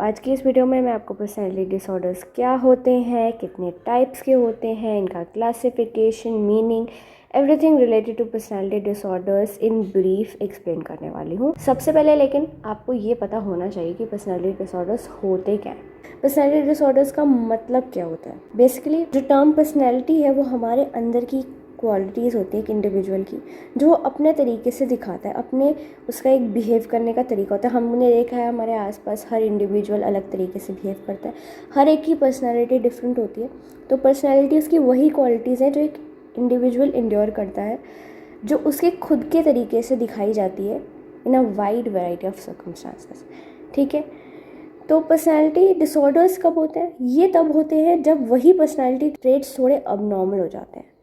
आज की इस वीडियो में मैं आपको पर्सनैलिटी डिसऑर्डर्स क्या होते हैं, कितने टाइप्स के होते हैं, इनका classification, meaning, everything related to personality disorders in brief explain करने वाली हूँ। सबसे पहले लेकिन आपको ये पता होना चाहिए कि पर्सनैलिटी डिसऑर्डर्स होते क्या हैं। पर्सनैलिटी डिसऑर्डर्स का मतलब क्या होता है? बेसिकली जो टर्म पर्सनैलिटी है वो हमारे अंदर की क्वालिटीज़ होती है एक इंडिविजुअल की, जो अपने तरीके से दिखाता है, अपने उसका एक बिहेव करने का तरीका होता है। हमने देखा है हमारे आसपास हर इंडिविजुअल अलग तरीके से बिहेव करता है, हर एक की पर्सनैलिटी डिफरेंट होती है। तो पर्सनैलिटी उसकी वही क्वालिटीज़ हैं जो एक इंडिविजुअल इंड्योर करता है, जो उसके खुद के तरीके से दिखाई जाती है in a wide variety of circumstances. ठीक है, तो पर्सनैलिटी डिसऑर्डर्स कब होते हैं? ये तब होते हैं जब वही पर्सनैलिटी ट्रेट्स थोड़े अबनॉर्मल हो जाते हैं।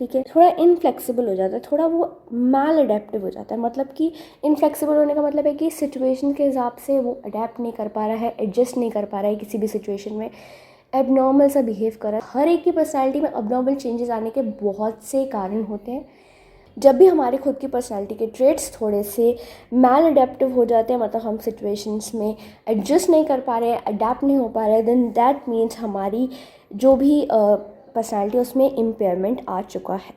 ठीक है, थोड़ा इनफ्लेक्सिबल हो जाता है, थोड़ा वो मैल अडेप्टिव हो जाता है। मतलब कि इनफ्लेक्सिबल होने का मतलब है कि सिचुएशन के हिसाब से वो अडेप्ट नहीं कर पा रहा है, एडजस्ट नहीं कर पा रहा है किसी भी सिचुएशन में, एबनॉर्मल सा बिहेव कर रहा है। हर एक की पर्सनैलिटी में अबनॉर्मल चेंजेस आने के बहुत से कारण होते हैं। जब भी हमारे खुद की पर्सनैलिटी के ट्रेट्स थोड़े से मैल अडेप्टिव हो जाते हैं, मतलब हम सिचुएशंस में एडजस्ट नहीं कर पा रहे हैं, अडेप्ट नहीं हो पा रहे हैं, देन दैट मीन्स हमारी जो भी पर्सनैलिटी उसमें इम्पेयरमेंट आ चुका है।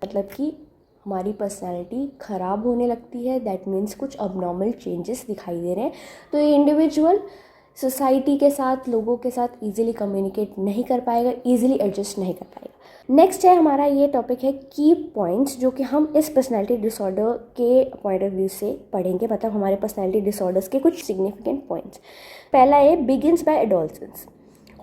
मतलब कि हमारी पर्सनैलिटी ख़राब होने लगती है। दैट मीन्स कुछ अबनॉर्मल चेंजेस दिखाई दे रहे हैं। तो ये इंडिविजुअल सोसाइटी के साथ, लोगों के साथ ईजिली कम्युनिकेट नहीं कर पाएगा, ईजिली एडजस्ट नहीं कर पाएगा। नेक्स्ट है हमारा ये टॉपिक है की पॉइंट्स, जो कि हम इस पर्सनैलिटी डिसऑर्डर के पॉइंट ऑफ व्यू से पढ़ेंगे। मतलब हमारे पर्सनैलिटी डिसऑर्डर्स के कुछ सिग्निफिकेंट पॉइंट्स। पहला है बिगिन्स बाय एडोलसेंस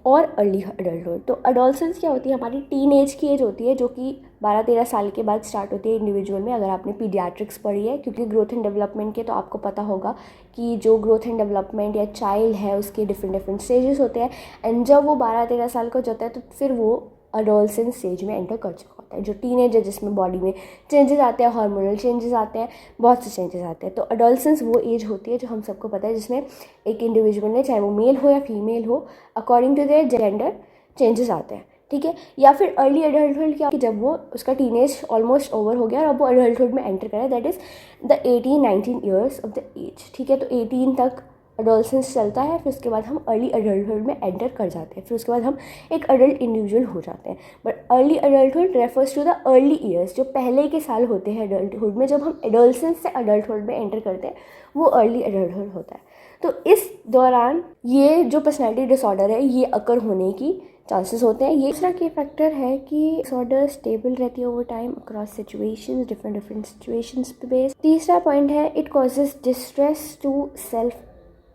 और अर्ली अडल्टहुड। तो अडोलसेंस क्या होती है? हमारी टीन एज की एज होती है, जो कि 12-13 साल के बाद स्टार्ट होती है इंडिविजुअल में। अगर आपने पीडियाट्रिक्स पढ़ी है, क्योंकि ग्रोथ एंड डेवलपमेंट के, तो आपको पता होगा कि जो ग्रोथ एंड डेवलपमेंट या चाइल्ड है उसके डिफरेंट स्टेजेस होते हैं। एंड जब वो 12-13 साल का हो जाता है तो फिर वो अडोलसेंस स्टेज में एंटर कर चुका होता है, जो टीनेज है, जिसमें बॉडी में चेंजेस आते हैं, हार्मोनल चेंजेस आते हैं, बहुत से चेंजेस आते हैं। तो अडोलसेंस वो एज होती है जो हम सबको पता है, जिसमें एक इंडिविजुअल ने, चाहे वो मेल हो या फीमेल हो, according to their gender changes आते हैं। ठीक है, या फिर अर्ली अडल्टहुड क्या, कि जब वो उसका टीनेज ऑलमोस्ट ओवर हो गया और अब वो अडल्टहुड में एंटर करे, that is the 18-19 years of the age. ठीक है, तो 18 तक अडोलसेंस चलता है, फिर उसके बाद हम अर्ली अडल्टहुड में एंटर कर जाते हैं, फिर उसके बाद हम एक अडल्ट इंडिविजुअल हो जाते हैं। But early adulthood refers to the early years, जो पहले के साल होते हैं अडल्टहुड में। जब हम एडोलसेंस से अडल्टहुड में एंटर करते हैं वो अर्ली अडल्टहुड होता है। तो इस दौरान ये जो पर्सनैलिटी डिसऑर्डर है ये अकर होने की चांसेस होते हैं। ये दूसरा की फैक्टर है कि डिसऑर्डर स्टेबल रहती है over time across situations, different situations पे बेस्ड। तीसरा पॉइंट है it causes distress to self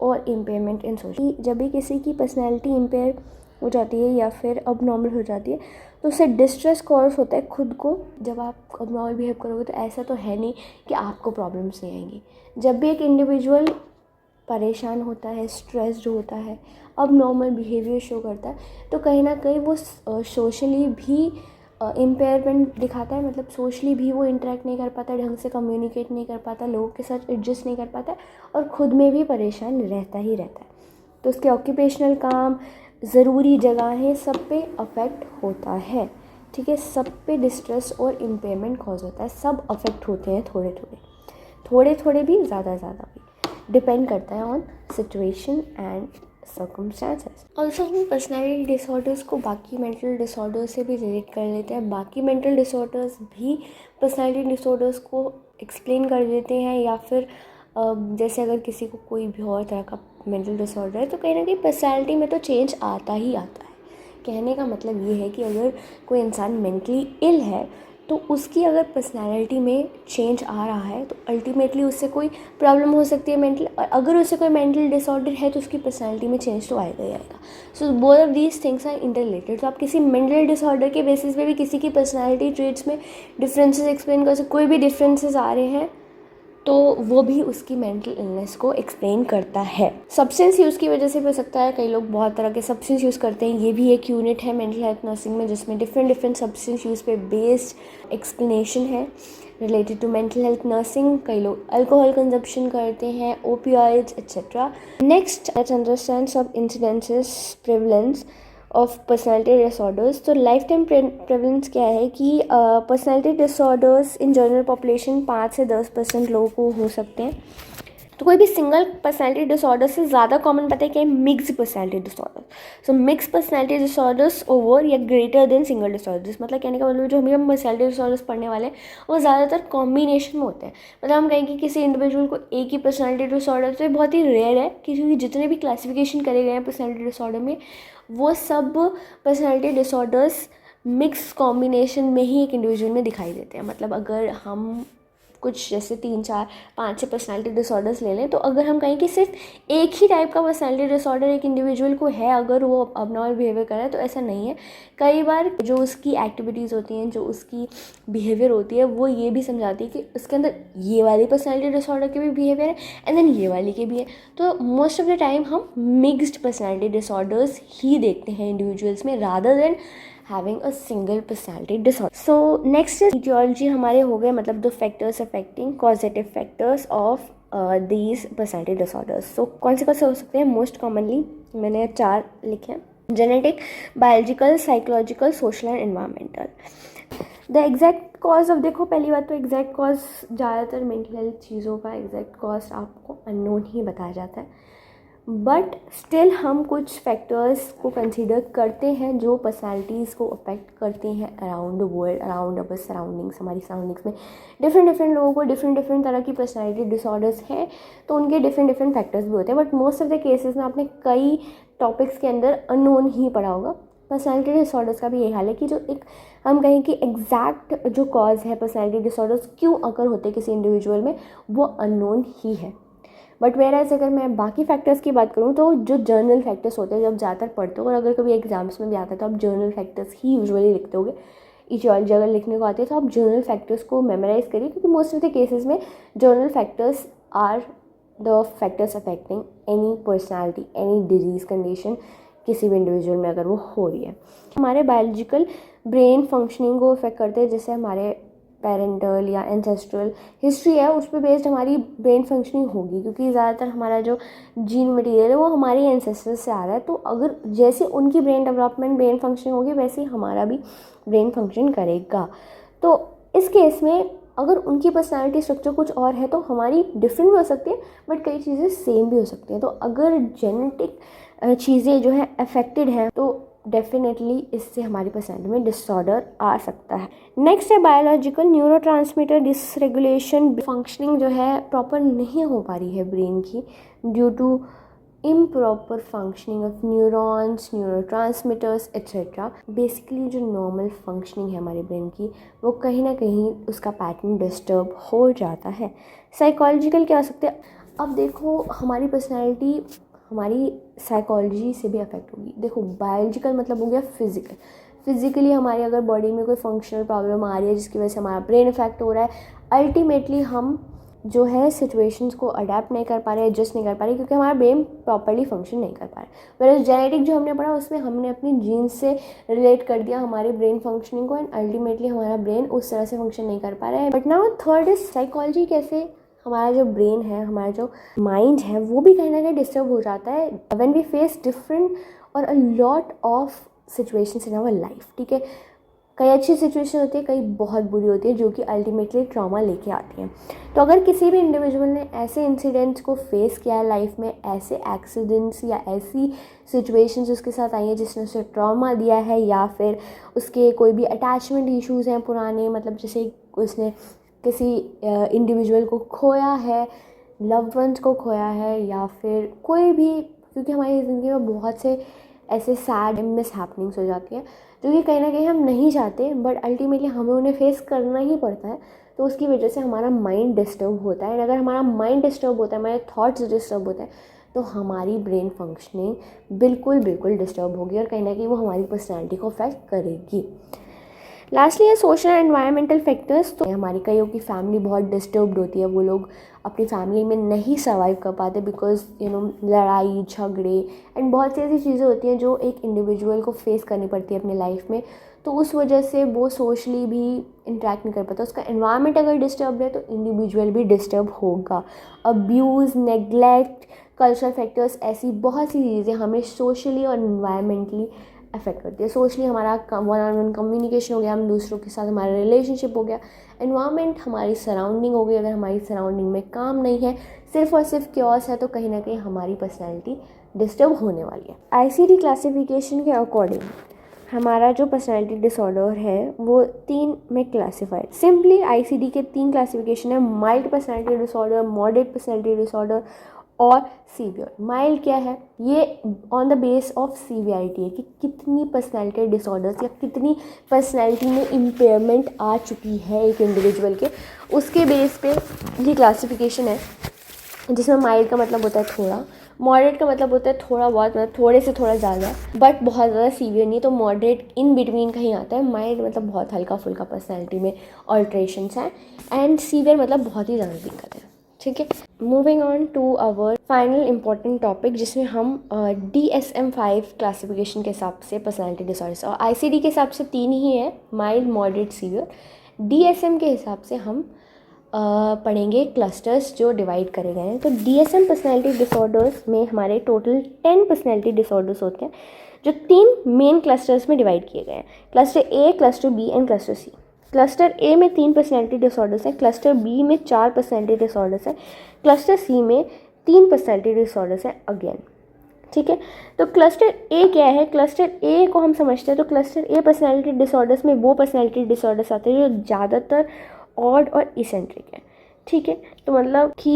और इम्पेयरमेंट इन सोशल। जब भी किसी की पर्सनैलिटी इम्पेयर हो जाती है या फिर अब नॉर्मल हो जाती है तो उससे डिस्ट्रेस कॉज होता है खुद को। जब आप अब नॉर्मल बिहेव करोगे तो ऐसा तो है नहीं कि आपको प्रॉब्लम्स नहीं आएंगी। जब भी एक इंडिविजुअल परेशान होता है, स्ट्रेस्ड होता है, अब नॉर्मल बिहेवियर शो करता है, तो कहीं ना कहीं वो सोशली भी इम्पेयरमेंट दिखाता है। मतलब सोशली भी वो इंटरेक्ट नहीं कर पाता, ढंग से कम्युनिकेट नहीं कर पाता, लोगों के साथ एडजस्ट नहीं कर पाता और ख़ुद में भी परेशान रहता ही रहता है। तो उसके ऑक्यूपेशनल काम, ज़रूरी जगहें, सब पे अफेक्ट होता है। ठीक है, सब पे डिस्ट्रेस और इम्पेयरमेंट कॉज होता है। सब अफेक्ट होते हैं, थोड़े थोड़े भी, ज़्यादा भी, डिपेंड करता है on situation and circumstances. Also हम पर्सनैलिटी डिसऑर्डर्स को बाकी मेंटल डिसऑर्डर्स से भी रिलेट कर लेते हैं। बाकी मेंटल डिसऑर्डर्स भी पर्सनैलिटी डिसऑर्डर्स को एक्सप्लेन कर देते हैं, या फिर जैसे अगर किसी को कोई भी और तरह का मेंटल डिसऑर्डर है तो कहीं ना कहीं पर्सनैलिटी में तो चेंज आता ही आता है। कहने का मतलब ये है कि अगर कोई इंसान मेंटली इल है तो उसकी अगर पर्सनैलिटी में चेंज आ रहा है तो अल्टीमेटली उससे कोई प्रॉब्लम हो सकती है मेंटल, और अगर उससे कोई मेंटल डिसऑर्डर है तो उसकी पर्सनैलिटी में चेंज तो आएगा ही आएगा। So both of these things are interrelated. तो आप किसी मेंटल डिसऑर्डर के बेसिस पे भी किसी की पर्सनैलिटी ट्रेट्स में डिफरेंसेस एक्सप्लेन कर सकते। कोई भी डिफरेंसेस आ रहे हैं तो वो भी उसकी मेंटल इलनेस को एक्सप्लेन करता है। सब्सटेंस यूज़ की वजह से भी हो सकता है। कई लोग बहुत तरह के सब्सटेंस यूज़ करते हैं। ये भी एक यूनिट है मेंटल हेल्थ नर्सिंग में, जिसमें डिफरेंट सब्सटेंस यूज़ पे बेस्ड एक्सप्लेनेशन है related to mental health nursing. कई लोग अल्कोहल कंजप्शन करते हैं, opioids etcetera. Next, let's understand सब incidences prevalence of personality disorders. तो लाइफ टाइम प्रेवलेंस क्या है कि personality disorders in general population 5 से 10% लोगों को हो सकते हैं। तो कोई भी सिंगल पर्सनैलिटी डिसऑर्डर से ज़्यादा कॉमन पता है क्या है? Mixed personality disorder. सो मिक्स पर्सनैलिटी डिसऑर्डर्स ओवर या ग्रेटर देन सिंगल डिसऑर्डर्स, मतलब कहने का मतलब जो हम पर्सनैलिटी डिसऑर्डर्स पढ़ने वाले हैं वो ज़्यादातर कॉम्बिनेशन में होते हैं। मतलब हम कहें कि किसी इंडिविजुअल को एक ही पर्सनैलिटी डिसऑर्डर, तो ये बहुत ही रेयर है, क्योंकि जितने भी क्लासिफिकेशन करे गए हैं पर्सनैलिटी डिसऑर्डर में वो सब पर्सनैलिटी डिसऑर्डर्स मिक्स कॉम्बिनेशन में ही एक इंडिविजुअल में दिखाई देते हैं। मतलब अगर हम कुछ जैसे 3 4 5 6 पर्सनैलिटी डिसऑर्डर्स ले लें, तो अगर हम कहें कि सिर्फ एक ही टाइप का पर्सनैलिटी डिसऑर्डर एक इंडिविजुअल को है, अगर वो अबनॉर्मल बिहेवियर कर रहा है, तो ऐसा नहीं है। कई बार जो उसकी एक्टिविटीज़ होती हैं, जो उसकी बिहेवियर होती है, वो ये भी समझाती है कि उसके अंदर ये वाली पर्सनैलिटी डिसऑर्डर के भी बिहेवियर है एंड देन ये वाली के भी है। तो मोस्ट ऑफ द टाइम हम मिक्स्ड पर्सनैलिटी डिसऑर्डर्स ही देखते हैं इंडिविजुअल्स में, rather than having a single personality disorder. So next is etiology हमारे हो गए, मतलब the factors affecting causative factors of these personality disorders. So कौन से हो सकते हैं? मोस्ट कॉमनली मैंने 4 लिखे हैं: genetic, biological, psychological, social and environmental. The exact cause of, देखो पहली बात तो एग्जैक्ट कॉज ज़्यादातर मेंटल हेल्थ चीज़ों का एग्जैक्ट कॉज आपको अननोन ही बताया जाता है, बट स्टिल हम कुछ फैक्टर्स को कंसीडर करते हैं जो पर्सनैलिटीज़ को अफेक्ट करते हैं around the world, around our surroundings. हमारी सराउंडिंग्स में डिफरेंट लोगों को डिफरेंट तरह की पर्सनैलिटी डिसऑर्डर्स हैं, तो उनके डिफरेंट फैक्टर्स भी होते हैं। But most of the cases में आपने कई टॉपिक्स के अंदर अननोन ही पढ़ा होगा। पर्सनैलिटी डिसऑर्डर्स का भी यही हाल है कि जो एक हम कहें कि एग्जैक्ट जो कॉज है पर्सनैलिटी डिसऑर्डर्स क्यों अकर होते हैं किसी इंडिविजुअल में, वो अननोन ही है। बट वेराज अगर मैं बाकी फैक्टर्स की बात करूँ, तो जो जर्नल फैक्टर्स होते हैं, जब ज़्यादातर पढ़ते हो और अगर कभी एग्जाम्स में भी आता है तो आप जर्नल फैक्टर्स ही यूजुअली लिखते होगे। इटियोलॉजी अगर लिखने को आती है तो आप जर्नल फैक्टर्स को मेमोराइज करिए, क्योंकि मोस्ट ऑफ द केसेस में general factors are the factors affecting any personality, any disease condition किसी भी इंडिविजुअल में अगर वो हो रही है। हमारे बायोलॉजिकल ब्रेन फंक्शनिंग को अफेक्ट करते हैं, जैसे हमारे पेरेंटल या एंसेस्ट्रल हिस्ट्री है उस पर बेस्ड हमारी ब्रेन फंक्शनिंग होगी, क्योंकि ज़्यादातर हमारा जो जीन मटेरियल है वो हमारे एंसेस्टर्स से आ रहा है। तो अगर जैसे उनकी ब्रेन डेवलपमेंट, ब्रेन फंक्शनिंग होगी, वैसे ही हमारा भी ब्रेन फंक्शन करेगा। तो इस केस में अगर उनकी पर्सनैलिटी स्ट्रक्चर कुछ और है तो हमारी डिफरेंट भी हो सकती है, बट कई चीज़ें सेम भी हो सकती हैं। तो अगर जेनेटिक चीज़ें जो है अफेक्टेड हैं तो डेफिनेटली इससे हमारी पर्सनैलिटी में डिसऑर्डर आ सकता है। नेक्स्ट है बायोलॉजिकल, न्यूरोट्रांसमीटर डिसरेगुलेशन, फंक्शनिंग जो है प्रॉपर नहीं हो पा रही है ब्रेन की due to improper functioning of neurons, neurotransmitters etcetera. Basically जो नॉर्मल फंक्शनिंग है हमारे ब्रेन की, वो कहीं ना कहीं उसका पैटर्न डिस्टर्ब हो जाता है। साइकोलॉजिकल क्या हो सकते हैं? अब देखो हमारी पर्सनैलिटी हमारी साइकोलॉजी से भी अफेक्ट होगी। देखो बायोलॉजिकल मतलब हो गया फिजिकल, फिजिकली हमारी अगर बॉडी में कोई फंक्शनल प्रॉब्लम आ रही है जिसकी वजह से हमारा ब्रेन इफेक्ट हो रहा है, अल्टीमेटली हम जो है सिचुएशंस को अडेप्ट नहीं कर पा रहे, एडजस्ट नहीं कर पा रहे, क्योंकि हमारा ब्रेन प्रॉपर्ली फंक्शन नहीं कर पा रहा है। वैसे जेनेटिक जो हमने पढ़ा उसमें हमने अपनी जीन्स से रिलेट कर दिया हमारे ब्रेन फंक्शनिंग को, एंड अल्टीमेटली हमारा ब्रेन उस तरह से फंक्शन नहीं कर पा रहा है। But now third is psychology, कैसे हमारा जो ब्रेन है, हमारा जो माइंड है, वो भी कहीं ना कहीं डिस्टर्ब हो जाता है व्हेन वी फेस डिफरेंट और a lot of situations in our life. ठीक है, कई अच्छी सिचुएशन होती है, कई बहुत बुरी होती है, जो कि अल्टीमेटली ट्रॉमा लेके आती हैं। तो अगर किसी भी इंडिविजुअल ने ऐसे इंसिडेंट्स को फेस किया है लाइफ में, ऐसे एक्सीडेंट्स या ऐसी सिचुएशंस उसके साथ आई हैं जिसने उसे ट्रॉमा दिया है, या फिर उसके कोई भी अटैचमेंट इश्यूज़ हैं पुराने, मतलब जैसे उसने किसी इंडिविजुअल को खोया है, लव्ड वंस को खोया है, या फिर कोई भी, क्योंकि हमारी ज़िंदगी में बहुत से ऐसे सैड मिस हैपनिंग्स हो जाती हैं जो कि कहीं ना कहीं हम नहीं चाहते, बट अल्टीमेटली हमें उन्हें फेस करना ही पड़ता है। तो उसकी वजह से हमारा माइंड डिस्टर्ब होता है, और अगर हमारा माइंड डिस्टर्ब होता है, हमारे थॉट्स डिस्टर्ब होते हैं, तो हमारी ब्रेन फंक्शनिंग बिल्कुल डिस्टर्ब होगी और कहीं ना कहीं वो हमारी पर्सनैलिटी को अफेक्ट करेगी। लास्टली है सोशल एंड एनवायरमेंटल फैक्टर्स। तो हमारी कईयों की फैमिली बहुत डिस्टर्ब्ड होती है, वो लोग अपनी फैमिली में नहीं सर्वाइव कर पाते बिकॉज लड़ाई झगड़े एंड बहुत सी ऐसी चीज़ें होती हैं जो एक इंडिविजुअल को फेस करनी पड़ती है अपने लाइफ में। तो उस वजह से वो सोशली भी इंटरेक्ट नहीं कर पाता। उसका एनवायरनमेंट अगर डिस्टर्ब है तो इंडिविजुअल भी डिस्टर्ब होगा। अब्यूज़, नेग्लेक्ट, कल्चरल फैक्टर्स, ऐसी बहुत सी चीज़ें हमें सोशली और एनवायरमेंटली अफेक्ट करती है। सोशली हमारा वन ऑन वन कम्युनिकेशन हो गया, हम दूसरों के साथ हमारा रिलेशनशिप हो गया, एनवायरनमेंट हमारी सराउंडिंग हो गई। अगर हमारी सराउंडिंग में काम नहीं है, सिर्फ और सिर्फ क्योस है, तो कहीं ना कहीं हमारी पर्सनैलिटी डिस्टर्ब होने वाली है। आईसीडी क्लासिफिकेशन के अकॉर्डिंग हमारा जो पर्सनैलिटी डिसऑर्डर है वो 3 में क्लासीफाइड। सिंपली आईसीडी के 3 क्लासिफिकेशन है, mild personality disorder, moderate personality disorder और सीवियर। माइल्ड क्या है, ये on the base of severity है कि कितनी पर्सनैलिटी डिसऑर्डर्स या कितनी पर्सनैलिटी में इम्पेयरमेंट आ चुकी है एक इंडिविजुअल के, उसके बेस पे ये क्लासिफिकेशन है। जिसमें माइल्ड का मतलब होता है थोड़ा, मॉडरेट का मतलब होता है थोड़ा बहुत, मतलब थोड़े से थोड़ा ज़्यादा, बट बहुत ज़्यादा सीवियर नहीं, तो मॉडरेट इन बिटवीन कहीं आता है। माइल्ड मतलब बहुत हल्का फुल्का पर्सनैलिटी में ऑल्ट्रेशंस हैं, एंड सीवियर मतलब बहुत ही ज़्यादा दिक्कत है। ठीक है, moving on to our final important topic, जिसमें हम DSM-5 क्लासिफिकेशन के हिसाब से पर्सनैलिटी डिसऑर्डर्स, और ICD के हिसाब से 3 ही है, माइल्ड, मॉडरेट, सीवियर। DSM के हिसाब से हम पढ़ेंगे क्लस्टर्स जो डिवाइड करे गए हैं। तो DSM पर्सनैलिटी डिसऑर्डर्स में हमारे टोटल 10 पर्सनैलिटी डिसऑर्डर्स होते हैं, जो 3 मेन क्लस्टर्स में डिवाइड किए गए हैं, cluster A, cluster B and cluster C। Cluster A में 3 पर्सनैलिटी डिसऑर्डर्स हैं, क्लस्टर B में 4 पर्सनैलिटी डिसऑर्डर्स हैं, क्लस्टर C में 3 पर्सनैलिटी डिसऑर्डर्स हैं अगेन। ठीक है, तो क्लस्टर A क्या है, क्लस्टर A को हम समझते हैं तो क्लस्टर A पर्सनैलिटी डिसऑर्डर्स में वो पर्सनैलिटी डिसऑर्डर्स आते हैं जो ज़्यादातर ऑड और इसेंट्रिक है। ठीक है, तो मतलब कि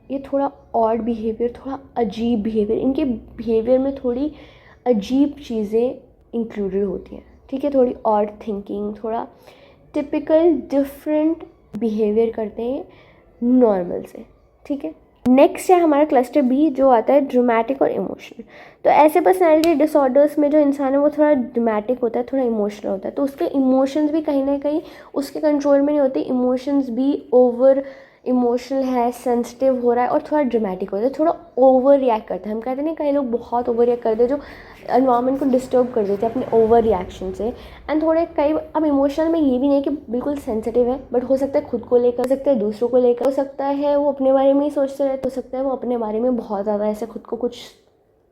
ये थोड़ा ऑड बिहेवियर, थोड़ा अजीब बिहेवियर, इनके बिहेवियर में थोड़ी अजीब चीज़ें इंक्लूडेड होती हैं। ठीक है, थोड़ी ऑड थिंकिंग, थोड़ा टिपिकल डिफरेंट बिहेवियर करते हैं नॉर्मल से। ठीक है, नेक्स्ट है हमारा क्लस्टर B, जो आता है ड्रामेटिक और इमोशनल। तो ऐसे पर्सनैलिटी डिसऑर्डर्स में जो इंसान है वो थोड़ा ड्रामेटिक होता है, थोड़ा इमोशनल होता है, तो उसके इमोशंस भी कहीं ना कहीं उसके कंट्रोल में नहीं होते। इमोशंस भी ओवर इमोशनल है, सेंसिटिव हो रहा है और थोड़ा ड्रामेटिक होता है, थोड़ा ओवर रिएक्ट करता है। हम कहते हैं ना, कई लोग बहुत ओवर रिएक्ट करते हैं जो एनवायरनमेंट को डिस्टर्ब कर देते हैं अपने ओवर रिएक्शन से। एंड थोड़े कई, अब इमोशनल में ये भी नहीं है कि बिल्कुल सेंसिटिव है, बट हो सकता है खुद को लेकर, हो सकता है दूसरों को लेकर, हो सकता है वो अपने बारे में ही सोचते रहते, हो सकता है वो अपने बारे में बहुत ज़्यादा ऐसे खुद को कुछ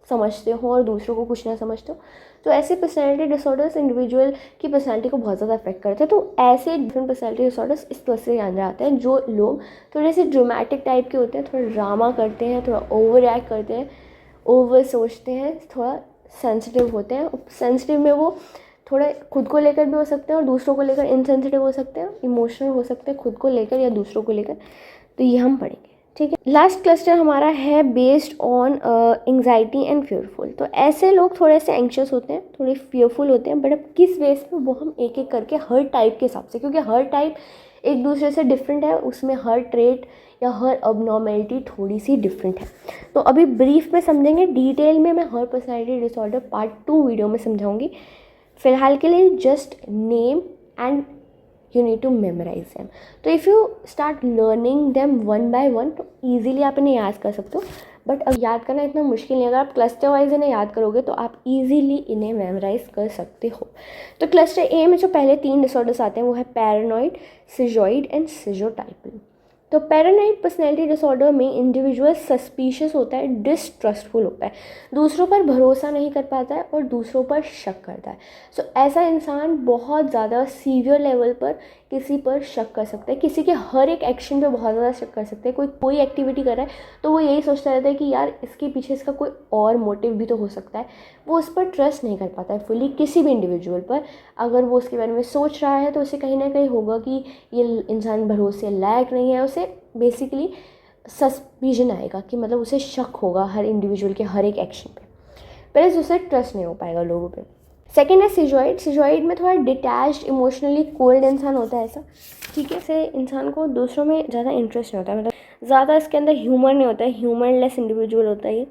समझते हो और दूसरों को कुछ ना समझते हो। तो ऐसे पर्सनैलिटी डिसऑर्डर्स इंडिविजुअल की पर्सनैलिटी को बहुत ज़्यादा अफेक्ट करते हैं। तो ऐसे डिफरेंट पर्सनैलिटी डिसऑर्डर्स इस क्लस्टर के अंदर आते हैं, जो लोग थोड़े से ड्रामेटिक टाइप के होते हैं, थोड़ा ड्रामा करते हैं, थोड़ा ओवर रिएक्ट करते हैं, ओवर सोचते हैं, थोड़ा सेंसिटिव होते हैं। सेंसिटिव में वो थोड़ा खुद को लेकर भी हो सकते हैं और दूसरों को लेकर इनसेंसिटिव हो सकते हैं, इमोशनल हो सकते हैं खुद को लेकर या दूसरों को लेकर। तो ये हम पढ़ेंगे। ठीक है, लास्ट क्लस्टर हमारा है based on anxiety and fearful. तो ऐसे लोग थोड़े से एंक्शस होते हैं, थोड़े फियरफुल होते हैं, बट अब किस बेस पे वो हम एक एक करके हर टाइप के हिसाब से, क्योंकि हर टाइप एक दूसरे से डिफरेंट है, उसमें हर ट्रेट या हर अबनॉर्मेलिटी थोड़ी सी डिफरेंट है। तो अभी ब्रीफ में समझेंगे, डिटेल में मैं हर पर्सनैलिटी डिसऑर्डर पार्ट 2 वीडियो में समझाऊंगी। फिलहाल के लिए just name and you need to memorize them. तो if you start learning them one by one, तो easily आप इन्हें याद कर सकते हो। बट अब याद करना इतना मुश्किल नहीं है, अगर आप क्लस्टर वाइज इन्हें याद करोगे तो आप easily इन्हें मेमोराइज कर सकते हो। तो क्लस्टर A में जो पहले 3 डिसऑर्डर्स आते हैं वो है पैरानॉइड, सिजॉइड एंड सिजोटाइपल। तो पैरानॉइड पर्सनैलिटी डिसऑर्डर में इंडिविजुअल सस्पिशियस होता है, डिसट्रस्टफुल होता है, दूसरों पर भरोसा नहीं कर पाता है और दूसरों पर शक करता है। सो ऐसा इंसान बहुत ज़्यादा सीवियर लेवल पर किसी पर शक कर सकता है, किसी के हर एक एक्शन पे बहुत ज़्यादा शक कर सकते हैं। कोई एक्टिविटी कर रहा है तो वो यही सोचता रहता है कि यार इसके पीछे इसका कोई और मोटिव भी तो हो सकता है। वो उस पर ट्रस्ट नहीं कर पाता है फुली किसी भी इंडिविजुअल पर। अगर वो उसके बारे में सोच रहा है तो उसे कहीं ना कहीं होगा कि ये इंसान भरोसे लायक नहीं है, उसे बेसिकली सस्पिशन आएगा कि मतलब उसे शक होगा हर इंडिविजुअल के हर एक एक्शन पे, पहले उसे ट्रस्ट नहीं हो पाएगा लोगों पे। सेकेंड है सिजॉइड। सिजॉइड में थोड़ा डिटैच्ड, इमोशनली कोल्ड इंसान होता है ऐसा। ठीक है, से इंसान को दूसरों में ज़्यादा इंटरेस्ट नहीं होता है, मतलब ज़्यादा इसके अंदर ह्यूमर नहीं होता है, ह्यूमरलेस इंडिविजुअल होता है ये।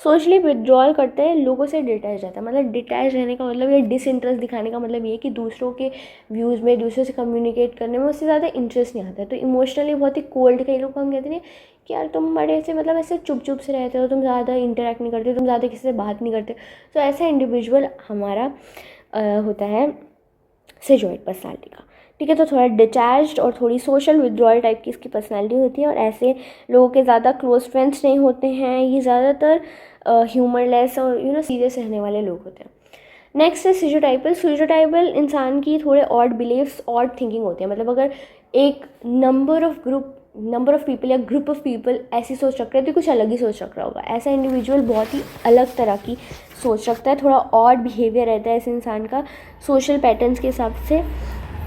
सोशली विड्रॉल करते हैं, लोगों से डिटैच रहता है। मतलब डिटैच रहने का मतलब ये डिसइंटरेस्ट दिखाने का मतलब ये कि दूसरों के व्यूज़ में, दूसरों से कम्युनिकेट करने में उससे ज़्यादा इंटरेस्ट नहीं आता है। तो इमोशनली बहुत ही कोल्ड, कई लोग को हम कहते हैं कि यार तुम बड़े से मतलब ऐसे चुप चुप से रहते हो, तुम ज़्यादा इंटरेक्ट नहीं करते, तुम ज़्यादा किसी से बात नहीं करते। तो ऐसा इंडिविजुअल हमारा होता है सिजॉइड पर्सनालिटी का। ठीक है, तो थोड़ा डिटैच्ड और थोड़ी सोशल विड्रॉल टाइप की इसकी पर्सनालिटी होती है और ऐसे लोगों के ज़्यादा क्लोज फ्रेंड्स नहीं होते हैं। ये ज़्यादातर ह्यूमरलेस और सीरियस रहने वाले लोग होते हैं। नेक्स्ट है सुजोटाइपल। सुजोटाइपल इंसान की थोड़े ऑड बिलीव्स, ऑड थिंकिंग होती है। मतलब अगर एक नंबर ऑफ पीपल या ग्रुप ऑफ पीपल ऐसी सोच रख रहे हैं तो कुछ अलग ही सोच रख रहा होगा। ऐसा इंडिविजुअल बहुत ही अलग तरह की सोच रखता है, थोड़ा ऑड बिहेवियर रहता है इस इंसान का सोशल पैटर्न्स के हिसाब से।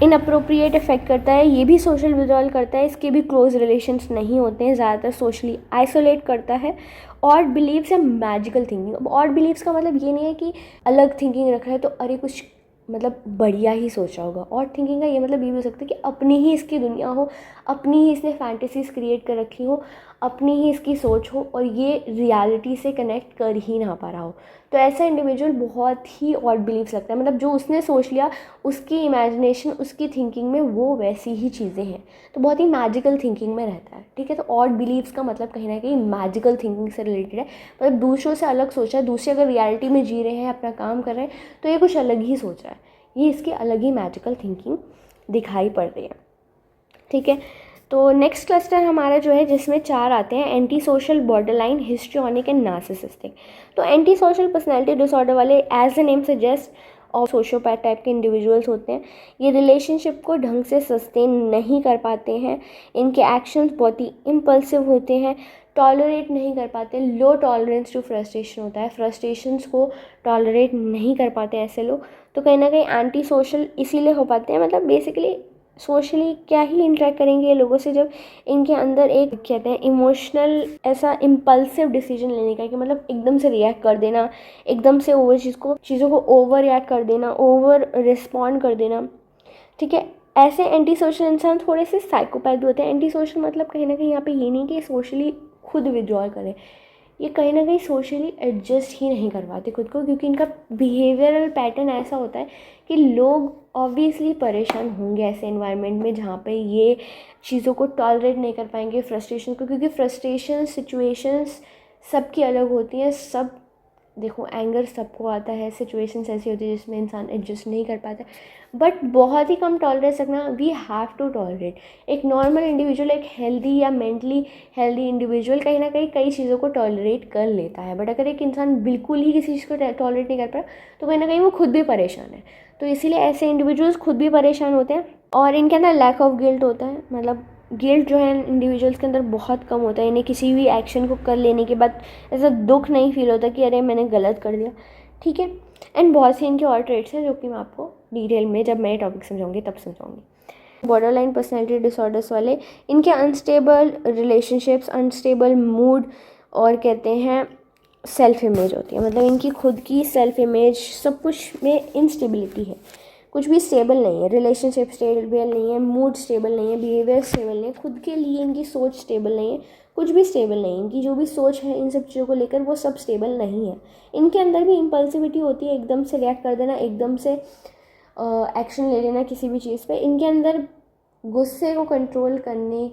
इनअप्रोप्रिएट इफेक्ट करता है, ये भी सोशल विड्रॉल करता है, इसके भी क्लोज रिलेशंस नहीं होते हैं, ज़्यादातर सोशली आइसोलेट करता है। ऑड बिलीव्स या मैजिकल थिंकिंग। अब ऑड बिलीव्स का मतलब ये नहीं है कि अलग थिंकिंग रख रहा है तो अरे कुछ मतलब बढ़िया ही सोचा होगा। ऑड थिंकिंग का ये मतलब ये भी हो सकता है कि अपनी ही इसकी दुनिया हो, अपनी ही इसने फैंटेसीज क्रिएट कर रखी हो, अपनी ही इसकी सोच हो और ये रियलिटी से कनेक्ट कर ही ना पा रहा हो। तो ऐसा इंडिविजुअल बहुत ही ऑड बिलीव्स लगता है। मतलब जो उसने सोच लिया, उसकी इमेजिनेशन, उसकी थिंकिंग में वो वैसी ही चीज़ें हैं, तो बहुत ही मैजिकल थिंकिंग में रहता है। ठीक है, तो ऑड बिलीव्स का मतलब कहीं ना कहीं मैजिकल थिंकिंग से रिलेटेड है। मतलब दूसरों से अलग सोचा है, दूसरे अगर रियलिटी में जी रहे हैं, अपना काम कर रहे हैं, तो ये कुछ अलग ही सोच रहा है, ये इसकी अलग ही मैजिकल थिंकिंग दिखाई पड़ रही है। ठीक है, तो नेक्स्ट क्लस्टर हमारा जो है जिसमें 4 आते हैं, anti social, borderline, histrionic and narcissistic. तो एंटी सोशल पर्सनैलिटी डिसऑर्डर वाले एज द नेम सजेस्ट और सोशियोपैथ टाइप के इंडिविजुअल्स होते हैं। ये रिलेशनशिप को ढंग से सस्टेन नहीं कर पाते हैं, इनके एक्शंस बहुत ही इम्पल्सिव होते हैं, टॉलरेट नहीं कर पाते, लो टॉलरेंस टू फ्रस्ट्रेशन होता है, फ्रस्ट्रेशंस को टॉलरेट नहीं कर पाते ऐसे लोग। तो कहीं ना कहीं एंटी सोशल इसीलिए हो पाते हैं, मतलब बेसिकली सोशली क्या ही इंटरेक्ट करेंगे ये लोगों से जब इनके अंदर एक कहते हैं इमोशनल ऐसा इम्पल्सिव डिसीजन लेने का, कि मतलब एकदम से रिएक्ट कर देना, एकदम से ओवर चीज़ों को ओवर रिएक्ट कर देना, ओवर रिस्पॉन्ड कर देना। ठीक है, ऐसे एंटी सोशल इंसान थोड़े से साइकोपैथ भी होते हैं। एंटी सोशल मतलब कहीं ना कहीं यहाँ पे ये नहीं कि सोशली खुद विड्रॉल करें, ये कहीं ना कहीं सोशली एडजस्ट ही नहीं कर पाते खुद को, क्योंकि इनका बिहेवियरल पैटर्न ऐसा होता है कि लोग ऑब्वियसली परेशान होंगे ऐसे एनवायरनमेंट में जहाँ पे ये चीज़ों को टॉलरेट नहीं कर पाएंगे, फ्रस्ट्रेशन को, क्योंकि फ्रस्ट्रेशन सिचुएशंस सबकी अलग होती हैं। सब देखो, एंगर सबको आता है, सिचुएशंस ऐसी होती है जिसमें इंसान एडजस्ट नहीं कर पाता, बट बहुत ही कम टॉलरेट रखना, वी हैव टू टॉलरेट। एक नॉर्मल इंडिविजुअल, एक हेल्दी या मेंटली हेल्दी इंडिविजुअल कहीं ना कहीं कई चीज़ों को टॉलरेट कर लेता है, बट अगर एक इंसान बिल्कुल ही किसी चीज़ को टॉलरेट नहीं कर पा तो कहीं ना कहीं वो खुद भी परेशान है। तो इसीलिए ऐसे इंडिविजुअल्स खुद भी परेशान होते हैं और इनके अंदर लैक ऑफ गिल्ट होता है। मतलब गिल्ट जो है इंडिविजुअल्स के अंदर बहुत कम होता है, इन्हें किसी भी एक्शन को कर लेने के बाद ऐसा दुख नहीं फील होता कि अरे मैंने गलत कर दिया। ठीक है, एंड बहुत सी इनके और ट्रेट्स हैं जो कि मैं आपको डिटेल में जब मैं टॉपिक समझाऊंगी तब समझाऊंगी। बॉर्डरलाइन पर्सनैलिटी डिसऑर्डर्स वाले, इनके अनस्टेबल रिलेशनशिप्स, अनस्टेबल मूड और कहते हैं सेल्फ इमेज होती है। मतलब इनकी खुद की सेल्फ इमेज, सब कुछ में इनस्टेबिलिटी है, कुछ भी स्टेबल नहीं है, रिलेशनशिप स्टेबल नहीं है, मूड स्टेबल नहीं है, बिहेवियर स्टेबल नहीं है, खुद के लिए इनकी सोच स्टेबल नहीं है, कुछ भी स्टेबल नहीं है। इनकी जो भी सोच है इन सब चीज़ों को लेकर वो सब स्टेबल नहीं है। इनके अंदर भी इम्पल्सिविटी होती है, एकदम से रिएक्ट कर देना, एकदम से एक्शन ले लेना किसी भी चीज़ पे। इनके अंदर गुस्से को कंट्रोल करने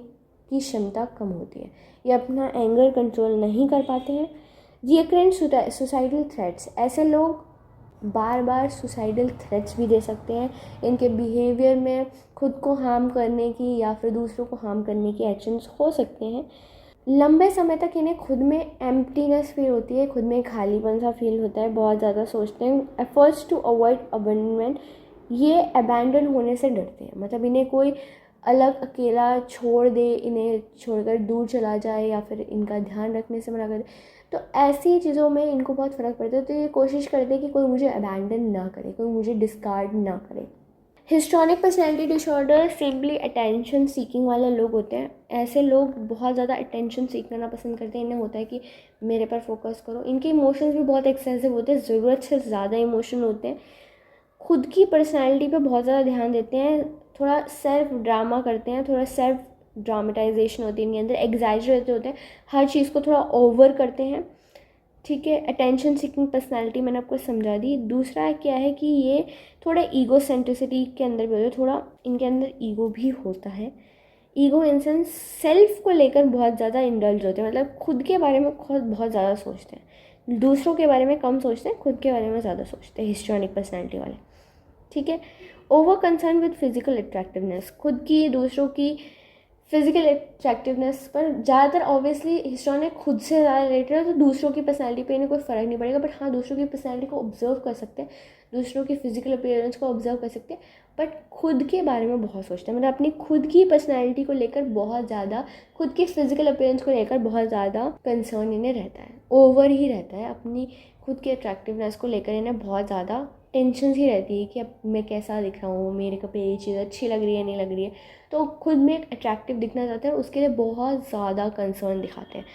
की क्षमता कम होती है, ये अपना एंगर कंट्रोल नहीं कर पाते हैं। रिकरेंट सुसाइडल थ्रेट्स, ऐसे लोग बार बार सुसाइडल थ्रेट्स भी दे सकते हैं। इनके बिहेवियर में खुद को हार्म करने की या फिर दूसरों को हार्म करने की एक्शंस हो सकते हैं। लंबे समय तक इन्हें खुद में एम्प्टीनेस फील होती है, खुद में खालीपन सा फील होता है, बहुत ज़्यादा सोचते हैं। एफर्ट्स टू अवॉइड अबैंडनमेंट, ये अबैंडन होने से डरते हैं। मतलब इन्हें कोई अलग अकेला छोड़ दे, इन्हें छोड़कर दूर चला जाए या फिर इनका ध्यान रखने से मना कर दे, तो ऐसी चीज़ों में इनको बहुत फ़र्क पड़ता है। तो ये कोशिश करते हैं कि कोई मुझे अबैंडन ना करे, कोई मुझे डिस्कार्ड ना करे। Histrionic personality disorder simply attention seeking वाले लोग होते हैं। ऐसे लोग बहुत ज़्यादा अटेंशन सीख करना पसंद करते हैं। इन्हें होता है कि मेरे पर फोकस करो। इनके इमोशंस भी बहुत एक्सेसिव होते हैं, ज़रूरत से ज़्यादा इमोशन होते हैं, खुद की पर्सनैलिटी पे बहुत ज़्यादा ध्यान देते हैं, थोड़ा सेल्फ ड्रामा करते हैं, थोड़ा सेल्फ ड्रामेटाइजेशन होती है इनके अंदर, एग्जैजरेट होते हैं, हर चीज़ को थोड़ा ओवर करते हैं। ठीक है, अटेंशन सीकिंग पर्सनैलिटी मैंने आपको समझा दी। दूसरा क्या है कि ये थोड़ा ईगो सेंट्रिसिटी के अंदर भी होते हैं, थोड़ा इनके अंदर ईगो भी होता है। ईगो इन सेंस सेल्फ को लेकर बहुत ज़्यादा इंडल्ज होते हैं, मतलब खुद के बारे में खुद बहुत ज़्यादा सोचते हैं, दूसरों के बारे में कम सोचते हैं, खुद के बारे में ज़्यादा सोचते हैं हिस्ट्रॉनिक पर्सनैलिटी वाले। ठीक है, over concern with physical attractiveness, खुद की दूसरों की फिजिकल अट्रैक्टिवनेस पर ज़्यादातर ऑब्वियसली हिस्ट्रॉनिक खुद से ज़्यादा रिलेटेड है, तो दूसरों की पर्सनैलिटी पे इन्हें कोई फ़र्क नहीं पड़ेगा, बट हाँ दूसरों की पर्सनैलिटी को ऑब्जर्व कर सकते हैं, दूसरों की फिजिकल अपीयरेंस को ऑब्जर्व कर सकते हैं, बट खुद के बारे में बहुत सोचते हैं, मतलब अपनी खुद की पर्सनैलिटी को लेकर बहुत ज़्यादा, खुद की फिजिकल अपीयरेंस को लेकर बहुत ज़्यादा कंसर्न इन्हें रहता है, ओवर ही रहता है, अपनी खुद के अट्रैक्टिवनेस को लेकर इन्हें बहुत ज़्यादा टेंशन ही रहती है कि अब मैं कैसा दिख रहा हूँ, मेरे को पे ये चीज़ अच्छी लग रही है नहीं लग रही है, तो खुद में एक अट्रैक्टिव दिखना चाहते हैं, उसके लिए बहुत ज़्यादा कंसर्न दिखाते हैं।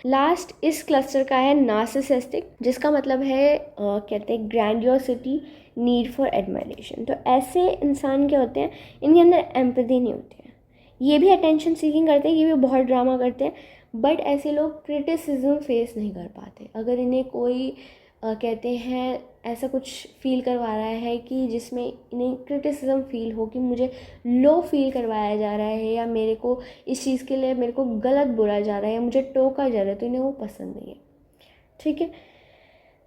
लास्ट इस क्लस्टर का है नार्सिसिस्टिक, जिसका मतलब है कहते हैं ग्रैंडियोसिटी, नीड फॉर एडमायरेशन। तो ऐसे इंसान क्या होते हैं, इनके अंदर एम्पैथी नहीं होती है, ये भी अटेंशन सीकिंग करते हैं, ये भी बहुत ड्रामा करते हैं, बट ऐसे लोग क्रिटिसिज्म फेस नहीं कर पाते। अगर इन्हें कोई कहते हैं ऐसा कुछ फील करवा रहा है कि जिसमें इन्हें क्रिटिसिज्म फील हो कि मुझे लो फील करवाया जा रहा है, या मेरे को इस चीज़ के लिए मेरे को गलत बोला जा रहा है, या मुझे टोका जा रहा है, तो इन्हें वो पसंद नहीं है। ठीक है।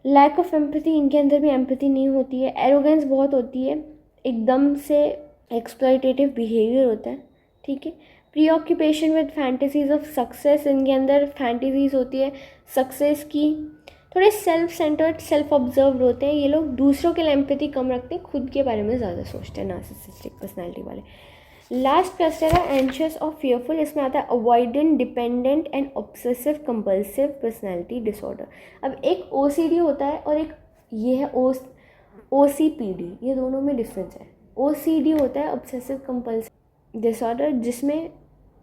लैक ऑफ एम्पैथी, इनके अंदर भी एम्पैथी नहीं होती है। एरोगेंस बहुत होती है, एकदम से एक्सप्लॉयटेटिव बिहेवियर होता है। ठीक है। प्रीऑक्यूपेशन विद फैंटेसीज ऑफ सक्सेस, इनके अंदर फैंटेसीज होती है सक्सेस की। थोड़े सेल्फ सेंटर्ड, सेल्फ ऑब्जर्व होते हैं ये लोग, दूसरों के लिए एम्पैथी कम रखते हैं, खुद के बारे में ज़्यादा सोचते हैं, नार्सिसिस्टिक पर्सनैलिटी वाले। लास्ट क्लस्टर है एंशियस और फियरफुल, इसमें आता है avoidant, dependent and obsessive compulsive personality disorder. अब एक ओसीडी होता है और एक ये है ओसीपीडी, ये दोनों में डिफरेंस है। ओसीडी होता है ऑब्सेसिव कंपल्सिव डिसऑर्डर, जिसमें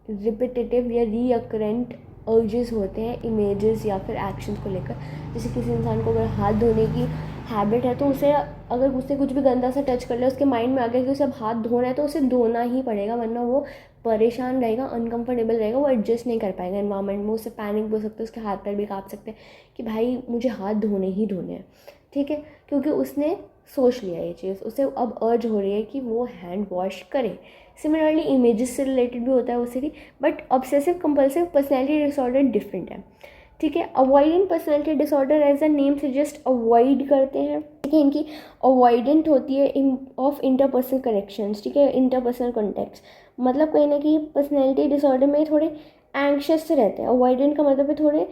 रिपीटेटिव या रीअकरेंट अर्जेस होते हैं इमेजेस या फिर एक्शंस को लेकर। जैसे किसी इंसान को अगर हाथ धोने की हैबिट है, तो उसे अगर उसने कुछ भी गंदा सा टच कर लिया, उसके माइंड में आ गया कि उसे अब हाथ धोना है, तो उसे धोना ही पड़ेगा, वरना वो परेशान रहेगा, अनकंफर्टेबल रहेगा, वो एडजस्ट नहीं कर पाएगा एनवायरनमेंट में, उससे पैनिक भी हो सकता है, उसके हाथ पैर भी काँप सकते हैं कि भाई मुझे हाथ धोने ही धोने हैं। ठीक है, क्योंकि उसने सोच लिया ये चीज़, उसे अब अर्ज हो रही है कि वो हैंड वॉश करे। सिमिलरली इमेजेस से रिलेटेड भी होता है उसे, but obsessive compulsive personality disorder different है। ठीक है। Avoidant personality disorder as a name से जस्ट अवॉइड करते हैं। ठीक है। इनकी अवॉइडेंट होती है ऑफ इंटरपर्सनल कनेक्शंस। ठीक है, इंटरपर्सनल कॉन्टेक्ट्स, मतलब कहीं ना कहीं पर्सनैलिटी डिसऑर्डर में थोड़े एंग्शियस से रहते हैं। अवॉइडेंट का मतलब है थोड़े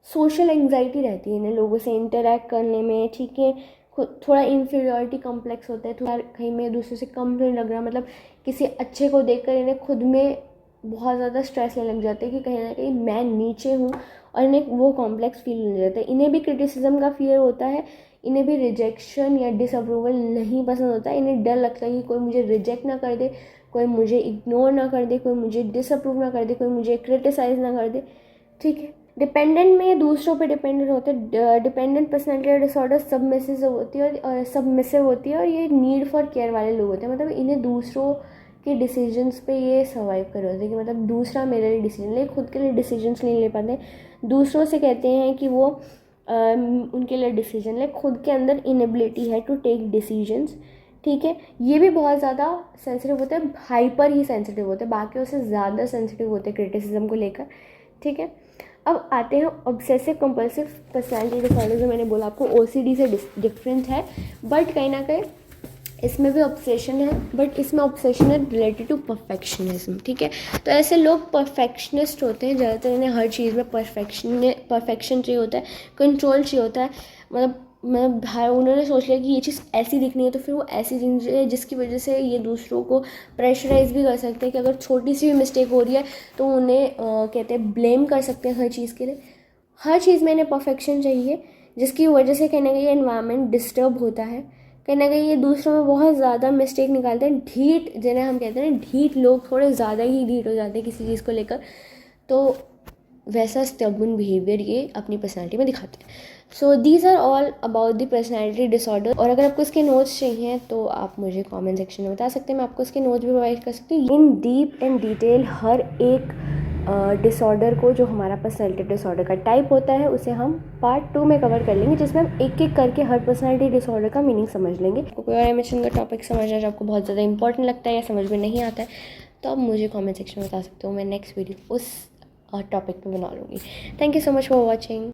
सोशल एंग्जाइटी रहती है इन्हें लोगों से इंटरेक्ट करने में। ठीक है, थोड़ा इन्फीरियरिटी कॉम्प्लेक्स होता है, थोड़ा कहीं में दूसरे से कम नहीं लग रहा, मतलब किसी अच्छे को देखकर इन्हें खुद में बहुत ज़्यादा स्ट्रेस लेने लग जाते हैं कि कहीं ना कहीं मैं नीचे हूँ, और इन्हें वो कॉम्प्लेक्स फील होने जाता है। इन्हें भी क्रिटिसिज्म का फियर होता है, इन्हें भी रिजेक्शन या डिसअप्रूवल नहीं पसंद होता है। इन्हें डर लगता है कि कोई मुझे रिजेक्ट ना कर दे, कोई मुझे इग्नोर ना कर दे, कोई मुझे डिसअप्रूव ना कर दे, कोई मुझे क्रिटिसाइज ना कर दे। ठीक है। डिपेंडेंट में दूसरों पे डिपेंडेंट होते हैं। डिपेंडेंट पर्सनैलिटी डिसऑर्डर सबमिसिव होती है, और ये नीड फॉर केयर वाले लोग होते हैं, मतलब इन्हें दूसरों के डिसीजंस पे ये सर्वाइव कर होते हैं कि मतलब दूसरा मेरे लिए डिसीजन ले, खुद के लिए डिसीजंस नहीं ले पाते, दूसरों से कहते हैं कि वो उनके लिए डिसीजन ले, खुद के अंदर इनएबिलिटी है टू टेक डिसीजंस। ठीक है, ये भी बहुत ज़्यादा सेंसिटिव होते हैं, हाइपर ही सेंसिटिव होते हैं, बाकियों से ज़्यादा सेंसिटिव होते हैं क्रिटिसिज्म को लेकर। ठीक है। अब आते हैं ऑब्सेसिव कंपल्सिव पर्सनैलिटी डिसऑर्डर, जो मैंने बोला आपको ओसीडी से डिफरेंट है, बट कहीं ना कहीं इसमें भी ऑब्सेशन है, बट इसमें ऑब्सेशन है रिलेटेड टू परफेक्शनिज्म। ठीक है, तो ऐसे लोग परफेक्शनिस्ट होते हैं, ज़्यादातर इन्हें हर चीज़ में परफेक्शन चाहिए होता है, कंट्रोल चाहिए होता है, मतलब उन्होंने सोच लिया कि ये चीज़ ऐसी दिखनी है, तो फिर वो ऐसी चीज़ है जिसकी वजह से ये दूसरों को प्रेशराइज भी कर सकते हैं कि अगर छोटी सी भी मिस्टेक हो रही है तो उन्हें कहते हैं ब्लेम कर सकते हैं हर चीज़ के लिए। हर चीज़ में इन्हें परफेक्शन चाहिए, जिसकी वजह से कहीं ना कहीं एनवायरनमेंट डिस्टर्ब होता है, कहीं ना कहीं ये दूसरों में बहुत ज़्यादा मिस्टेक निकालते हैं। ढीठ, जिन्हें हम कहते हैं ढीठ लोग, थोड़े ज़्यादा ही ढीठ हो जाते हैं किसी चीज़ को लेकर, तो वैसा स्टबर्न बिहेवियर ये अपनी पर्सनैलिटी में दिखाते हैं। So these are all about the personality disorder. और अगर आपको इसके नोट्स चाहिए तो आप मुझे कमेंट सेक्शन में बता सकते हैं, मैं आपको इसके नोट्स भी प्रोवाइड कर सकती हूँ इन डीप एंड डिटेल। हर एक डिसऑर्डर को, जो हमारा पर्सनैलिटी डिसऑर्डर का टाइप होता है, उसे हम पार्ट 2 में कवर कर लेंगे, जिसमें हम एक एक करके हर पर्सनैलिटी डिसऑर्डर का मीनिंग समझ लेंगे। आपको कोई और एमिशन का टॉपिक समझना जो आपको बहुत ज़्यादा इंपॉर्टेंट लगता है या समझ में नहीं आता है, तो आप मुझे कमेंट सेक्शन में बता सकते हो, मैं नेक्स्ट वीडियो उस टॉपिक पे बना लूँगी। Thank you so much for watching.